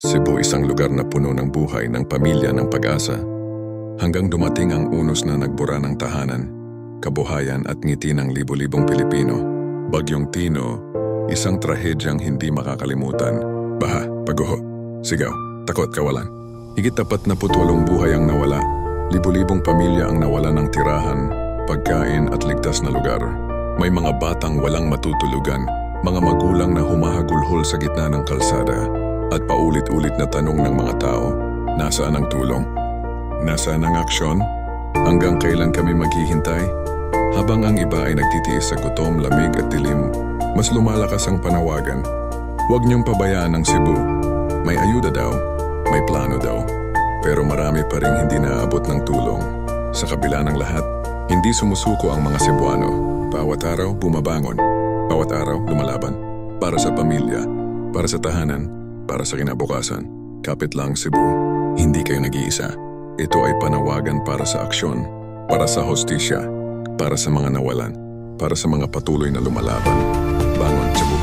Cebu isang lugar na puno ng buhay ng pamilya ng pag-asa. Hanggang dumating ang unos na nagbura ng tahanan, kabuhayan at ngiti ng libo-libong Pilipino. Bagyong Tino, isang trahedyang hindi makakalimutan. Baha, pagguho, sigaw, takot, kawalan. Higit 48 buhay ang nawala. Libo-libong pamilya ang nawala ng tirahan, pagkain at ligtas na lugar. May mga batang walang matutulugan, mga magulang na humahagulhol sa gitna ng kalsada, at paulit-ulit na tanong ng mga tao, nasaan ang tulong? Nasaan ang aksyon? Hanggang kailan kami maghihintay? Habang ang iba ay nagtitiis sa gutom, lamig at dilim, mas lumalakas ang panawagan. Huwag niyong pabayaan ang Cebu. May ayuda daw, may plano daw. Pero marami pa ring hindi naaabot ng tulong. Sa kabila ng lahat, hindi sumusuko ang mga Cebuano. Bawat araw bumabangon, bawat araw lumalaban. Para sa pamilya, para sa tahanan, para sa kinabukasan. Kapit lang Cebu, hindi kayo nag-iisa. Ito ay panawagan para sa aksyon, para sa hostisya, para sa mga nawalan, para sa mga patuloy na lumalaban. Bangon Cebu.